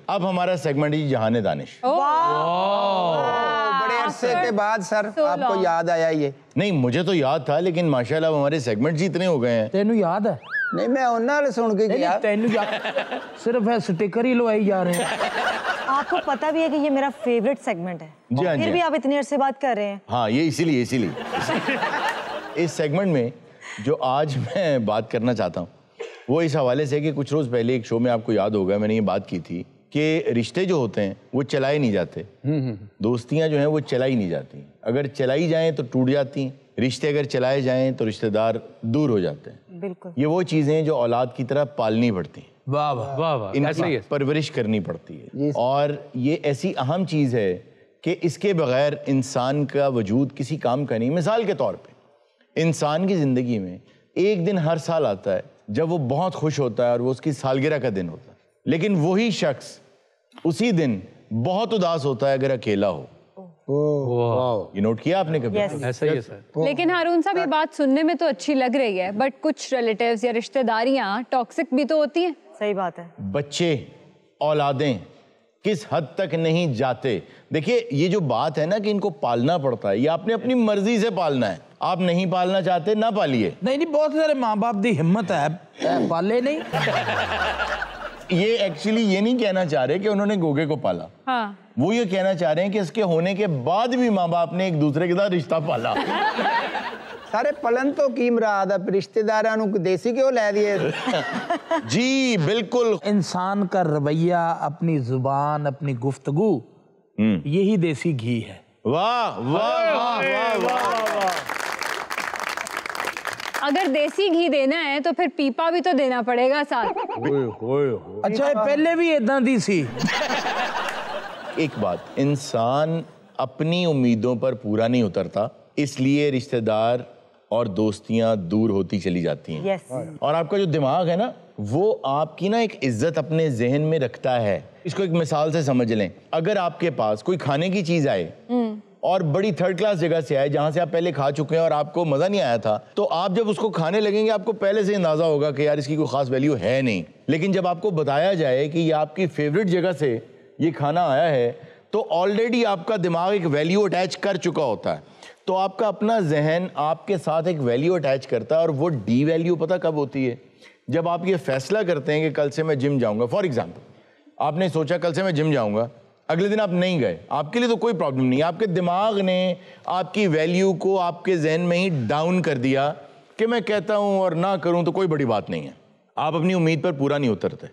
अब हमारा सेगमेंट है जहाने दानिश। बड़े अरसे के बाद सर आपको याद आया ये? नहीं, मुझे तो याद था, लेकिन माशाल्लाह हमारे सेगमेंट इतने हो गए हैं। तेनू याद है? नहीं, मैं उन्हें सुन के गया। तेनू याद सिर्फ है स्टिकर ही लवाई जा रहे हैं। आपको पता भी है कि ये मेरा फेवरेट सेगमेंट है, जी हाँ, फिर भी आप इतनी अरसे बात कर रहे हैं। हाँ, ये इसीलिए इस सेगमेंट में जो आज मैं बात करना चाहता हूँ वो इस हवाले से कि कुछ रोज़ पहले एक शो में, आपको याद होगा, मैंने ये बात की थी कि रिश्ते जो होते हैं वो चलाए नहीं जाते। दोस्तियाँ जो हैं वो चलाई नहीं जाती। अगर चलाई जाएं तो टूट जाती हैं, रिश्ते अगर चलाए जाएं तो रिश्तेदार दूर हो जाते हैं। बिल्कुल, ये वो चीज़ें हैं जो औलाद की तरह पालनी पड़ती हैं। वाह वाह वाह वाह, इनकी परवरिश करनी पड़ती है। और ये ऐसी अहम चीज़ है कि इसके बगैर इंसान का वजूद किसी काम का नहीं। मिसाल के तौर पे इंसान की ज़िंदगी में एक दिन हर साल आता है जब वो बहुत खुश होता है और वो उसकी सालगिरह का दिन होता है, लेकिन वही शख्स उसी दिन बहुत उदास होता है अगर अकेला हो। ये नोट किया आपने कभी? ऐसा ही है सर। लेकिन हारून साहब, ये बात सुनने में तो अच्छी लग रही है, बट कुछ रिलेटिव्स या रिश्तेदारियां टॉक्सिक भी तो होती हैं। सही बात है। बच्चे, औलादें किस हद तक नहीं जाते। देखिए, ये जो बात है ना कि इनको पालना पड़ता है, ये आपने अपनी मर्जी से पालना है। आप नहीं पालना चाहते ना पालिए। नहीं, बहुत सारे माँ बाप की हिम्मत है, पाले नहीं। ये एक्चुअली ये नहीं कहना चाह रहे कि उन्होंने गोगे को पाला। हाँ, वो ये कहना चाह रहे हैं कि इसके होने के बाद भी माँ बाप ने एक दूसरे के साथ रिश्ता पाला। सारे पलन तो की मुराद है, रिश्तेदारां नूं देसी क्यों लै दिए? जी बिल्कुल। इंसान का रवैया, अपनी जुबान, अपनी गुफ्तगू, यही देसी घी है। वाह वाह वाह वाह वाह। अगर देसी घी देना है तो फिर पीपा भी तो देना पड़ेगा साथ। अच्छा, ये पहले भी इदां दी सी। एक बात, इंसान अपनी उम्मीदों पर पूरा नहीं उतरता, इसलिए रिश्तेदार और दोस्तियां दूर होती चली जाती हैं। यस। और आपका जो दिमाग है ना, वो आपकी ना एक इज्जत अपने जहन में रखता है। इसको एक मिसाल से समझ लें। अगर आपके पास कोई खाने की चीज आए और बड़ी थर्ड क्लास जगह से आए जहां से आप पहले खा चुके हैं और आपको मजा नहीं आया था, तो आप जब उसको खाने लगेंगे आपको पहले से अंदाजा होगा कि यार इसकी कोई खास वैल्यू है नहीं। लेकिन जब आपको बताया जाए कि ये आपकी फेवरेट जगह से ये खाना आया है, तो ऑलरेडी आपका दिमाग एक वैल्यू अटैच कर चुका होता है। तो आपका अपना जहन आपके साथ एक वैल्यू अटैच करता है। और वो डी वैल्यू पता कब होती है? जब आप ये फैसला करते हैं कि कल से मैं जिम जाऊंगा। फॉर एग्जाम्पल, आपने सोचा कल से मैं जिम जाऊंगा, अगले दिन आप नहीं गए, आपके लिए तो कोई प्रॉब्लम नहीं। आपके दिमाग ने आपकी वैल्यू को आपके जहन में ही डाउन कर दिया कि मैं कहता हूं और ना करूं तो कोई बड़ी बात नहीं है। आप अपनी उम्मीद पर पूरा नहीं उतरते।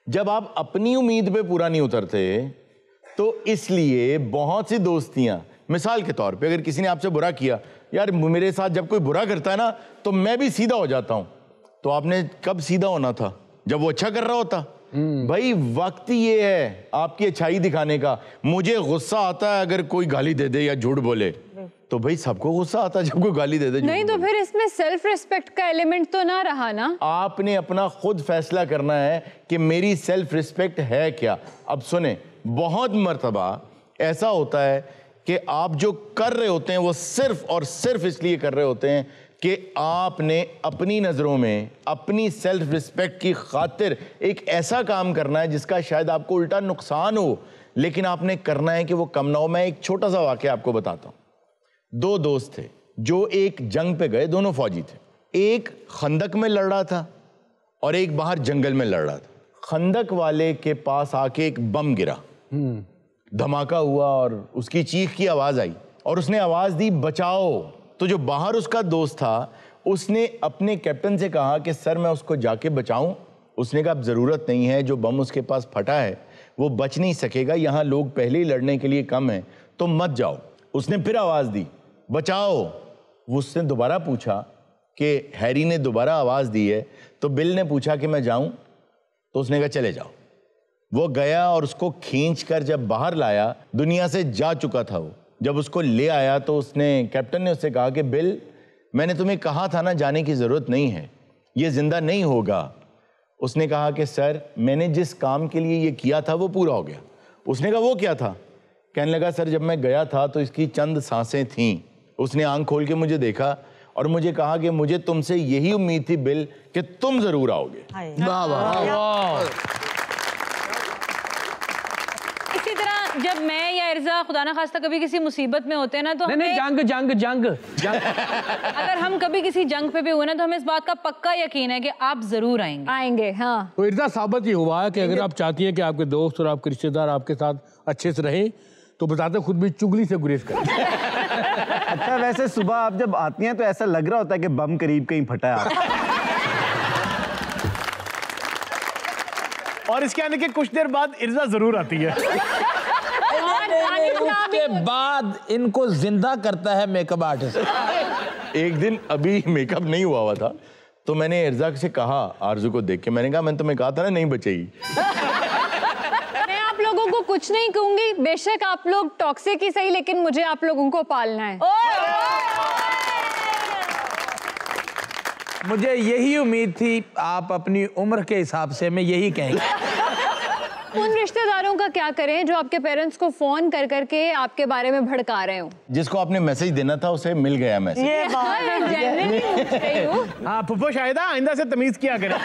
जब आप अपनी उम्मीद पे पूरा नहीं उतरते, तो इसलिए बहुत सी दोस्तियां, मिसाल के तौर पे अगर किसी ने आपसे बुरा किया, यार मेरे साथ जब कोई बुरा करता है ना तो मैं भी सीधा हो जाता हूं। तो आपने कब सीधा होना था? जब वो अच्छा कर रहा होता। भाई वक्त ये है आपकी अच्छाई दिखाने का। मुझे गुस्सा आता है अगर कोई गाली दे दे या झूठ बोले, तो भाई सबको गुस्सा आता है जब कोई गाली दे दे। नहीं तो फिर इसमें सेल्फ रिस्पेक्ट का एलिमेंट तो ना रहा ना। आपने अपना खुद फैसला करना है कि मेरी सेल्फ रिस्पेक्ट है क्या। अब सुने, बहुत मर्तबा ऐसा होता है कि आप जो कर रहे होते हैं वो सिर्फ और सिर्फ इसलिए कर रहे होते हैं कि आपने अपनी नज़रों में अपनी सेल्फ रिस्पेक्ट की खातिर एक ऐसा काम करना है जिसका शायद आपको उल्टा नुकसान हो, लेकिन आपने करना है कि वो कम ना हो। मैं एक छोटा सा वाक़या आपको बताता हूँ। दो दोस्त थे जो एक जंग पे गए, दोनों फौजी थे। एक खंदक में लड़ रहा था और एक बाहर जंगल में लड़ रहा था। खंदक वाले के पास आके एक बम गिरा, धमाका हुआ और उसकी चीख की आवाज़ आई और उसने आवाज़ दी बचाओ। तो जो बाहर उसका दोस्त था उसने अपने कैप्टन से कहा कि सर मैं उसको जाके बचाऊं। उसने कहा अब ज़रूरत नहीं है, जो बम उसके पास फटा है वो बच नहीं सकेगा, यहाँ लोग पहले ही लड़ने के लिए कम हैं, तो मत जाओ। उसने फिर आवाज़ दी बचाओ। उसने दोबारा पूछा कि हैरी ने दोबारा आवाज़ दी है, तो बिल ने पूछा कि मैं जाऊँ, तो उसने कहा चले जाओ। वो गया और उसको खींच कर जब बाहर लाया, दुनिया से जा चुका था वो। जब उसको ले आया तो उसने, कैप्टन ने उससे कहा कि बिल मैंने तुम्हें कहा था ना जाने की ज़रूरत नहीं है, ये ज़िंदा नहीं होगा। उसने कहा कि सर मैंने जिस काम के लिए ये किया था वो पूरा हो गया। उसने कहा वो क्या था? कहने लगा सर जब मैं गया था तो इसकी चंद सांसें थीं। उसने आंख खोल के मुझे देखा और मुझे कहा कि मुझे तुमसे यही उम्मीद थी बिल कि तुम ज़रूर आओगे। वाह वाह वाह। इसी तरह जब मैं या इर्जा खुदा ना खास्ता कभी किसी मुसीबत में होते हैं ना तो नहीं, जंग अगर हम कभी किसी जंग पे भी हुए ना तो हमें इस बात का पक्का यकीन है कि आप जरूर आएंगे। हाँ। तो इर्जा साबित ये हुआ है कि अगर आप चाहती हैं कि आपके दोस्त और आपके रिश्तेदार आपके साथ अच्छे से रहें तो बताते खुद भी चुगली से गुरेज करें। अच्छा, वैसे सुबह आप जब आती हैं तो ऐसा लग रहा होता है कि बम करीब कहीं फटा है। और इसके आने के कुछ देर बाद इर्जा जरूर आती है। उसके बाद इनको जिंदा करता है मेकअप आर्टिस्ट। एक दिन अभी मेकअप नहीं हुआ था तो मैंने इर्जा से कहा, आरजू को देख के मैंने कहा, मैंने तुम्हें कहा था ना नहीं बचेगी। मैं आप लोगों को कुछ नहीं कहूंगी, बेशक आप लोग टॉक्सिक ही सही, लेकिन मुझे आप लोगों को पालना है। मुझे यही उम्मीद थी, आप अपनी उम्र के हिसाब से मैं यही कहेंगे। उन रिश्तेदारों का क्या करें जो आपके पेरेंट्स को फोन कर करके आपके बारे में भड़का रहे हो? जिसको आपने मैसेज देना था उसे मिल गया मैसेज। ये बात हाँ फुफो शाहिदा, आइंदा से तमीज किया करें।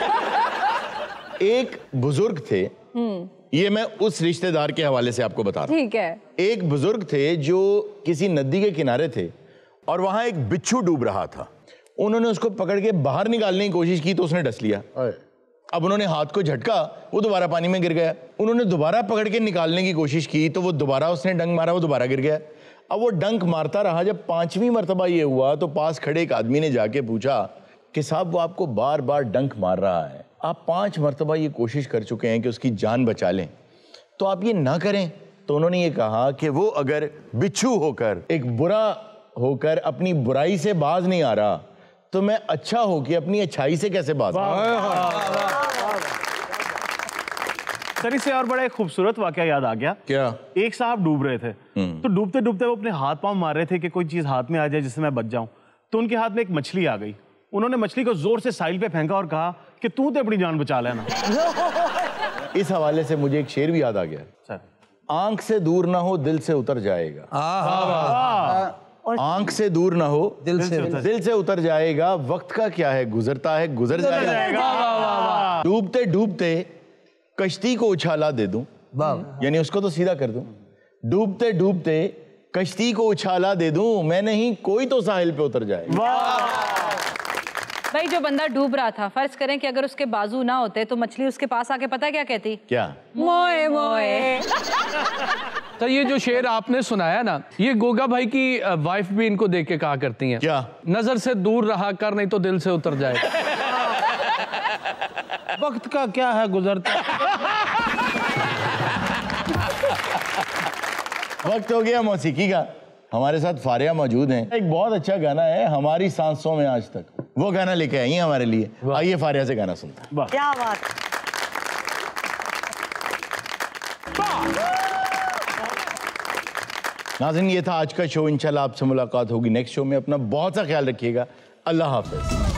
एक बुजुर्ग थे, ये मैं उस रिश्तेदार के हवाले से आपको बता रहा हूं। ठीक है। एक बुजुर्ग थे जो किसी नदी के किनारे थे और वहां एक बिच्छू डूब रहा था। उन्होंने उसको पकड़ के बाहर निकालने की कोशिश की तो उसने डस लिया। अब उन्होंने हाथ को झटका, वो दोबारा पानी में गिर गया। उन्होंने दोबारा पकड़ के निकालने की कोशिश की तो वो दोबारा, उसने डंक मारा, वो दोबारा गिर गया। अब वो डंक मारता रहा। जब 5वीं मरतबा ये हुआ तो पास खड़े एक आदमी ने जाके पूछा कि साहब वो आपको बार बार डंक मार रहा है, आप 5 मरतबा ये कोशिश कर चुके हैं कि उसकी जान बचा लें, तो आप ये ना करें। तो उन्होंने ये कहा कि वो अगर बिच्छू होकर, एक बुरा होकर अपनी बुराई से बाज नहीं आ रहा तो मैं अच्छा हो कि अपनी अच्छाई से कैसे बाज आ। सर इससे और बड़ा एक खूबसूरत वाकया याद आ गया। क्या? एक साहब डूब रहे थे तो डूबते डूबते वो अपने हाथ पांव मार रहे थे कि कोई चीज हाथ में आ जाए जिससे मैं बच जाऊं। तो उनके हाथ में एक मछली आ गई। उन्होंने मछली को जोर से साहिल पे फेंका और कहा कि तू तो अपनी जान बचा लेना। इस हवाले से मुझे एक शेर भी याद आ गया। सर, आंख से दूर ना हो दिल से उतर जाएगा। आंख से दूर ना हो दिल से उतर जाएगा। वक्त का क्या है, गुजरता है गुजर जाएगा। डूबते डूबते कश्ती को उछाला दे दूं, यानी उसको तो सीधा कर दूं। डूबते डूबते कश्ती को उछाला दे दूं, मैं नहीं कोई तो साहिल पे उतर जाए। भाई जो बंदा डूब रहा था, फर्ज करें कि अगर उसके बाजू ना होते तो मछली उसके पास आके पता क्या कहती? क्या? मोए मोए। तो ये जो शेर आपने सुनाया ना, ये गोगा भाई की वाइफ भी इनको देख के कहा करती हैं। क्या? नजर से दूर रहा कर नहीं तो दिल से उतर जाए। वक्त का क्या है, गुजरता। वक्त हो गया मौसीकी का। हमारे साथ फारिया मौजूद हैं। एक बहुत अच्छा गाना है, हमारी सांसों में आज तक, वो गाना लेके आई हैं हमारे लिए। आइए फारिया से गाना सुनते हैं। क्या बात। नाज़रीन, ये था आज का शो। इंशाल्लाह आपसे मुलाकात होगी नेक्स्ट शो में। अपना बहुत सा ख्याल रखिएगा। अल्लाह हाफिज।